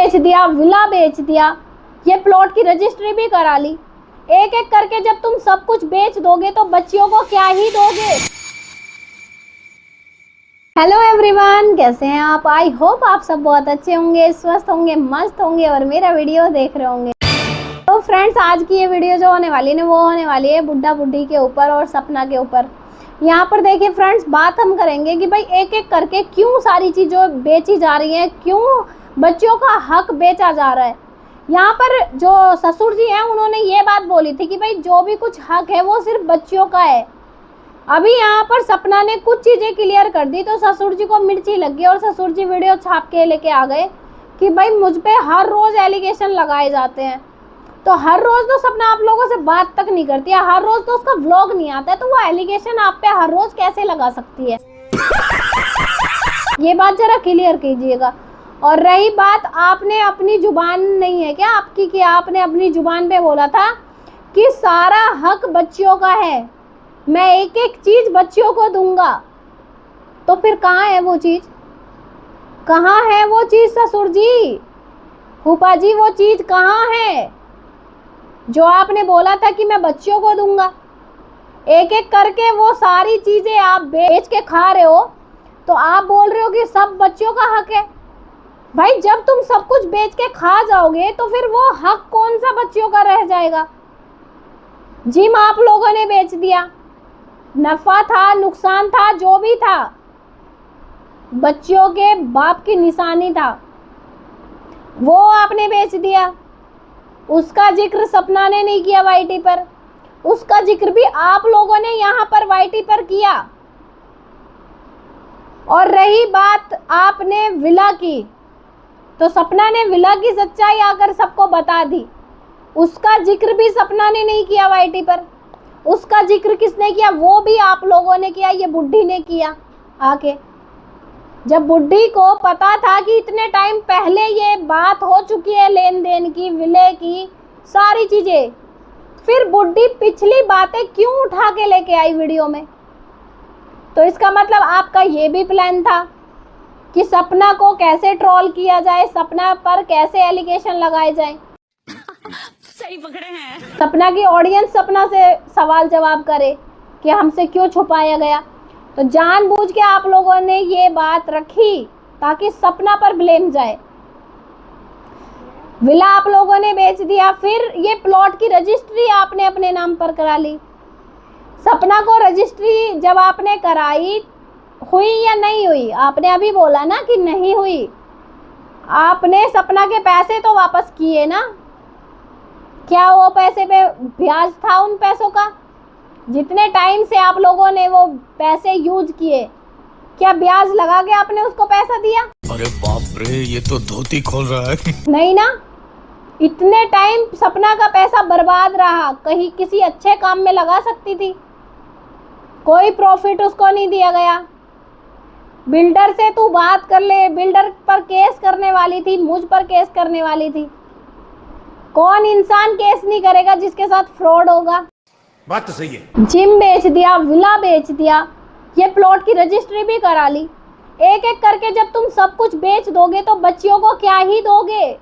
बेच दिया, विला बेच दिया, ये प्लॉट की रजिस्ट्री भी करा ली। एक एक करके जब तुम सब कुछ बेच दोगे तो बच्चियों को क्या ही दोगे। हेलो एवरीवन, कैसे हैं आप? आई होप आप सब बहुत अच्छे होंगे, स्वस्थ होंगे, मस्त होंगे और मेरा वीडियो देख रहे होंगे। तो फ्रेंड्स, आज की ये वीडियो जो होने वाली है वो होने वाली है बुड्ढा बुड्ढी के ऊपर और सपना के ऊपर। यहाँ पर देखिए फ्रेंड्स, बात हम करेंगे कि भाई एक एक करके क्यों सारी चीज़ें बेची जा रही हैं, क्यों बच्चों का हक बेचा जा रहा है। यहाँ पर जो ससुर जी हैं उन्होंने ये बात बोली थी कि भाई जो भी कुछ हक है वो सिर्फ बच्चियों का है। अभी यहाँ पर सपना ने कुछ चीज़ें क्लियर कर दी तो ससुर जी को मिर्ची लग गई और ससुर जी वीडियो छाप के लेके आ गए कि भाई मुझ पे हर रोज़ एलिगेशन लगाए जाते हैं। तो हर रोज़ तो सपना आप लोगों से बात तक नहीं करती है, हर रोज़ तो उसका व्लॉग नहीं आता है, तो वो एलिगेशन आप पे हर रोज़ कैसे लगा सकती है, ये बात जरा क्लियर कीजिएगा। और रही बात, आपने अपनी जुबान नहीं है क्या आपकी कि आपने अपनी जुबान पे बोला था कि सारा हक बच्चियों का है, मैं एक एक चीज़ बच्चियों को दूंगा। तो फिर कहाँ है वो चीज़, कहाँ है वो चीज़ ससुर जी, फूफा जी, वो चीज़ कहाँ है जो आपने बोला था कि मैं बच्चियों को दूंगा। एक एक करके वो सारी चीज़ें आप बेच के खा रहे हो, तो आप बोल रहे हो कि सब बच्चियों का हक है। भाई जब तुम सब कुछ बेच के खा जाओगे तो फिर वो हक कौन सा बच्चियों का रह जाएगा। जिम आप लोगों ने बेच दिया, नफा था, नुकसान था, जो भी था, बच्चियों के बाप की निशानी था, वो आपने बेच दिया। उसका जिक्र सपना ने नहीं किया वाईटी पर, उसका जिक्र भी आप लोगों ने यहाँ पर वाईटी पर किया। और रही बात आपने विला की, तो सपना ने विला की सच्चाई आकर सबको बता दी, उसका जिक्र भी सपना ने नहीं किया वाईटी पर। उसका जिक्र किसने किया, वो भी आप लोगों ने किया, ये बुड्ढी ने किया आके। जब बुड्ढी को पता था कि इतने टाइम पहले ये बात हो चुकी है लेन देन की, विले की, सारी चीजें, फिर बुड्ढी पिछली बातें क्यों उठा के लेके आई वीडियो में। तो इसका मतलब आपका ये भी प्लान था कि सपना को कैसे ट्रोल किया जाए, सपना पर कैसे एलिगेशन लगाए जाए। सही पकड़े हैं। सपना की ऑडियंस सपना से सवाल जवाब करे कि हमसे क्यों छुपाया गया। तो जानबूझ के आप लोगों ने ये बात रखी ताकि सपना पर ब्लेम जाए। विला आप लोगों ने बेच दिया, फिर ये प्लॉट की रजिस्ट्री आपने अपने नाम पर करा ली। सपना को रजिस्ट्री जब आपने कराई, हुई या नहीं हुई, आपने अभी बोला ना कि नहीं हुई। आपने सपना के पैसे तो वापस किए ना, क्या वो पैसे पे ब्याज था उन पैसों का? जितने टाइम से आप लोगों ने वो पैसे यूज किए, क्या ब्याज लगा के आपने उसको पैसा दिया? अरे बाप रे, ये तो धोती खोल रहा है। नहीं ना, इतने टाइम सपना का पैसा बर्बाद रहा, कहीं किसी अच्छे काम में लगा सकती थी, कोई प्रॉफिट उसको नहीं दिया गया। बिल्डर से तू बात कर ले, बिल्डर पर केस करने वाली थी, मुझ पर केस करने वाली थी। कौन इंसान केस नहीं करेगा जिसके साथ फ्रॉड होगा। बात तो सही है। जिम बेच दिया, विला बेच दिया, ये प्लॉट की रजिस्ट्री भी करा ली। एक एक करके जब तुम सब कुछ बेच दोगे तो बच्चियों को क्या ही दोगे।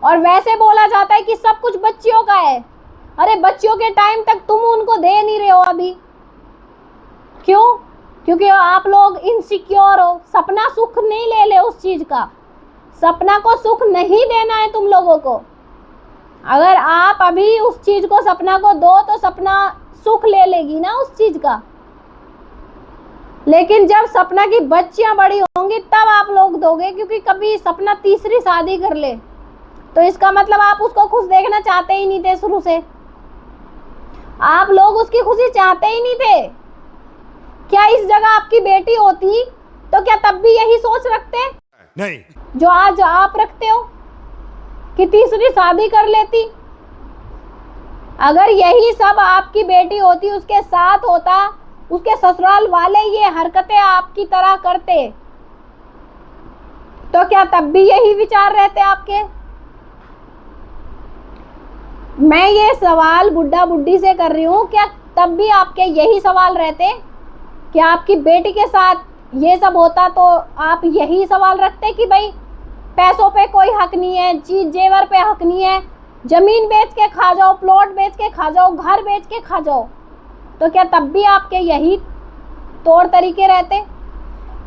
और वैसे बोला जाता है कि सब कुछ बच्चियों का है। अरे बच्चियों के टाइम तक तुम उनको दे नहीं रहे हो अभी, क्यों? क्योंकि आप लोग इनसिक्योर हो। सपना सुख नहीं ले ले उस चीज का, सपना को सुख नहीं देना है तुम लोगों को। अगर आप अभी उस चीज को सपना को दो तो सपना सुख ले लेगी ना उस चीज का। लेकिन जब सपना की बच्चियां बड़ी होंगी तब आप लोग दोगे, क्योंकि कभी सपना तीसरी शादी कर ले तो इसका मतलब आप उसको खुश देखना चाहते ही नहीं थे। शुरू से आप लोग उसकी खुशी चाहते ही नहीं थे। क्या इस जगह आपकी बेटी होती तो क्या तब भी यही सोच रखते नहीं जो आज आप रखते हो कि तीसरी शादी कर लेती? अगर यही सब आपकी बेटी होती, उसके साथ होता, उसके ससुराल वाले ये हरकतें आपकी तरह करते, तो क्या तब भी यही विचार रहते आपके? मैं ये सवाल बुड्ढा बुड्ढी से कर रही हूँ, क्या तब भी आपके यही सवाल रहते कि आपकी बेटी के साथ ये सब होता तो आप यही सवाल रखते कि भाई पैसों पे कोई हक नहीं है, चीज जेवर पे हक नहीं है, जमीन बेच के खा जाओ, प्लॉट बेच के खा जाओ, घर बेच के खा जाओ, तो क्या तब भी आपके यही तौर तरीके रहते?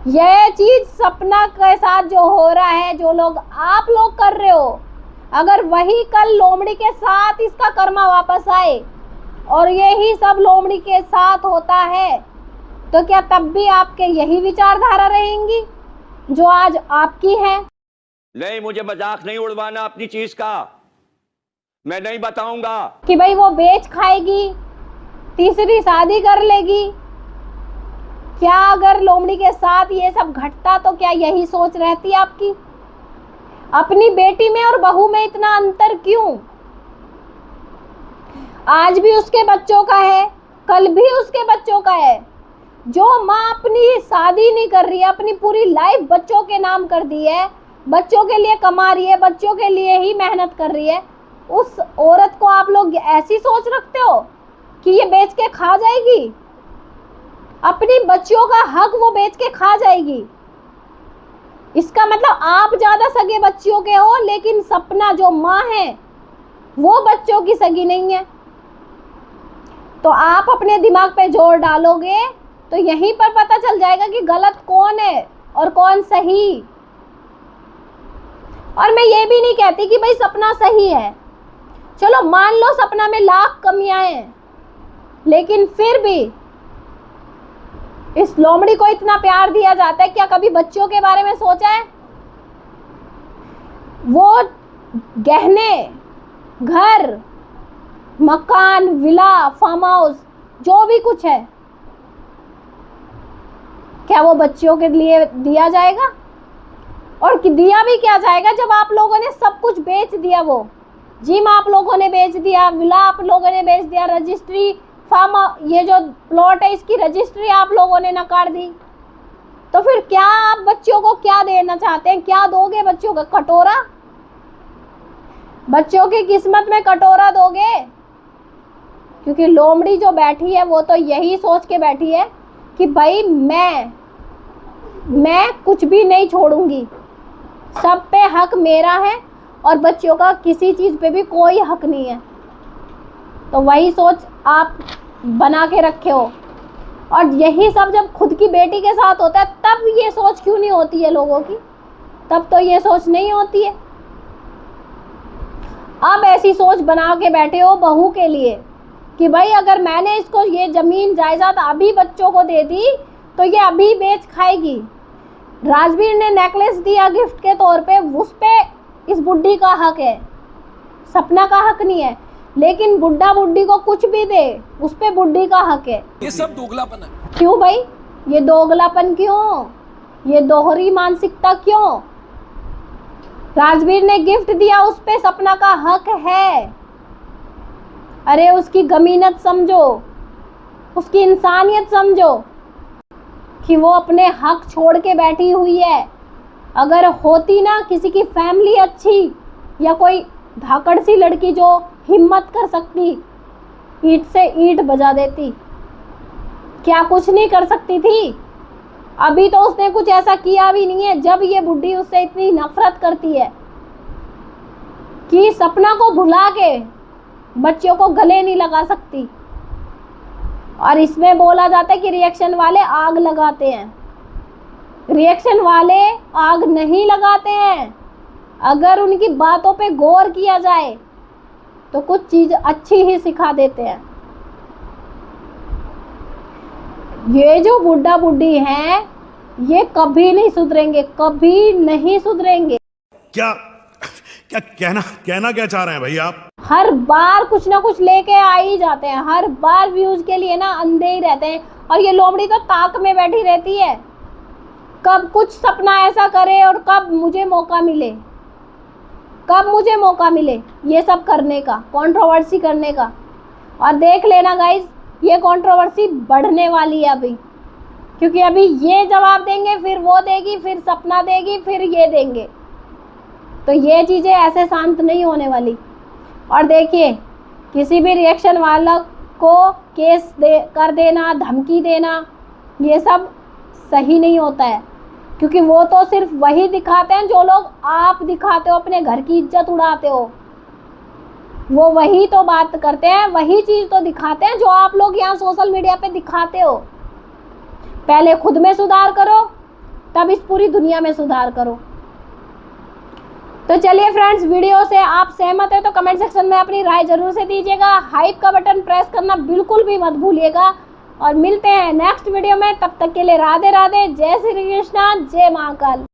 यह चीज सपना के साथ जो हो रहा है, जो लोग आप लोग कर रहे हो, अगर वही कल लोमड़ी के साथ इसका कर्मा वापस आए और यही सब लोमड़ी के साथ होता है, तो क्या तब भी आपके यही विचारधारा रहेंगी जो आज आपकी है? नहीं, मुझे मजाक नहीं उड़वाना अपनी चीज का, मैं नहीं बताऊंगा कि भाई वो बेच खाएगी, तीसरी शादी कर लेगी। क्या अगर लोमड़ी के साथ ये सब घटता तो क्या यही सोच रहती आपकी? अपनी बेटी में और बहू में इतना अंतर क्यों? आज भी उसके बच्चों का है, कल भी उसके बच्चों का है। जो माँ अपनी शादी नहीं कर रही है, अपनी पूरी लाइफ बच्चों के नाम कर दी है, बच्चों के लिए कमा रही है, बच्चों के लिए ही मेहनत कर रही है, उस औरत को आप लोग ऐसी सोच रखते हो कि ये बेच के खा जाएगी? अपनी बच्चियों का हक वो बेच के खा जाएगी। इसका मतलब आप ज्यादा सगे बच्चियों के हो, लेकिन सपना जो माँ है वो बच्चों की सगी नहीं है। तो आप अपने दिमाग पे जोर डालोगे तो यहीं पर पता चल जाएगा कि गलत कौन है और कौन सही। और मैं ये भी नहीं कहती कि भाई सपना सही है, चलो मान लो सपना में लाख कमियां हैं, लेकिन फिर भी इस लोमड़ी को इतना प्यार दिया जाता है, क्या कभी बच्चों के बारे में सोचा है? वो गहने, घर, मकान, विला, फार्म हाउस, जो भी कुछ है, क्या वो बच्चों के लिए दिया जाएगा? और दिया भी क्या जाएगा जब आप लोगों ने सब कुछ बेच दिया? वो जिम आप लोगों ने बेच दिया, विला आप लोगों ने बेच दिया, रजिस्ट्री, फार्म, ये जो प्लॉट है इसकी रजिस्ट्री आप लोगों ने नकार दी। तो फिर क्या आप बच्चों को क्या देना चाहते हैं? क्या दोगे बच्चों को? कटोरा? बच्चों की किस्मत में कटोरा दोगे? क्योंकि लोमड़ी जो बैठी है वो तो यही सोच के बैठी है कि भाई मैं कुछ भी नहीं छोड़ूंगी, सब पे हक मेरा है और बच्चों का किसी चीज पे भी कोई हक नहीं है। तो वही सोच आप बना के रखे हो। और यही सब जब खुद की बेटी के साथ होता है तब ये सोच क्यों नहीं होती है लोगों की? तब तो ये सोच नहीं होती है। अब ऐसी सोच बना के बैठे हो बहू के लिए कि भाई अगर मैंने इसको ये जमीन जायदाद अभी बच्चों को दे दी तो ये अभी बेच खाएगी। राजवीर ने नेकलेस दिया गिफ्ट के तौर पे, उस पे इस बुड्ढी का हक है, सपना का हक नहीं है। लेकिन बुड्ढा बुड्ढी को कुछ भी दे उस पे बुड्ढी का हक है। ये सब दोगलापन है। क्यों भाई? ये दोगलापन क्यों? ये दोहरी मानसिकता क्यों? राजवीर ने गिफ्ट दिया, उस पे सपना का हक है। अरे उसकी गमीनत समझो, उसकी इंसानियत समझो कि वो अपने हक छोड़ के बैठी हुई है। अगर होती ना किसी की फैमिली अच्छी या कोई धाकड़ सी लड़की जो हिम्मत कर सकती, ईंट से ईंट बजा देती। क्या कुछ नहीं कर सकती थी? अभी तो उसने कुछ ऐसा किया भी नहीं है जब ये बुड्ढी उससे इतनी नफरत करती है कि सपना को भुला के बच्चों को गले नहीं लगा सकती। और इसमें बोला जाता है कि रिएक्शन वाले आग लगाते हैं। रिएक्शन वाले आग नहीं लगाते हैं। अगर उनकी बातों पे गौर किया जाए तो कुछ चीज अच्छी ही सिखा देते हैं। ये जो बुड्ढा बुड्ढी हैं ये कभी नहीं सुधरेंगे, कभी नहीं सुधरेंगे। क्या क्या कहना क्या चाह रहे हैं भाई आप? हर बार कुछ ना कुछ लेके आ ही जाते हैं, हर बार व्यूज के लिए ना अंधे ही रहते हैं। और ये लोमड़ी तो ताक में बैठी रहती है, कब कुछ सपना ऐसा करे और कब मुझे मौका मिले, कब मुझे मौका मिले ये सब करने का, कंट्रोवर्सी करने का। और देख लेना गाइस, ये कंट्रोवर्सी बढ़ने वाली है अभी, क्योंकि अभी ये जवाब देंगे, फिर वो देगी, फिर सपना देगी, फिर ये देंगे। तो ये चीज़ें ऐसे शांत नहीं होने वाली। और देखिए, किसी भी रिएक्शन वाला को केस कर देना, धमकी देना, ये सब सही नहीं होता है। क्योंकि वो तो सिर्फ वही दिखाते हैं जो लोग आप दिखाते हो, अपने घर की इज्जत उड़ाते हो। वो वही तो बात करते हैं, वही चीज तो दिखाते हैं जो आप लोग यहाँ सोशल मीडिया पे दिखाते हो। पहले खुद में सुधार करो, तब इस पूरी दुनिया में सुधार करो। तो चलिए फ्रेंड्स, वीडियो से आप सहमत है तो कमेंट सेक्शन में अपनी राय जरूर से दीजिएगा। हाइप का बटन प्रेस करना बिल्कुल भी मत भूलिएगा। और मिलते हैं नेक्स्ट वीडियो में, तब तक के लिए राधे राधे, जय श्री कृष्णा, जय महाकाल।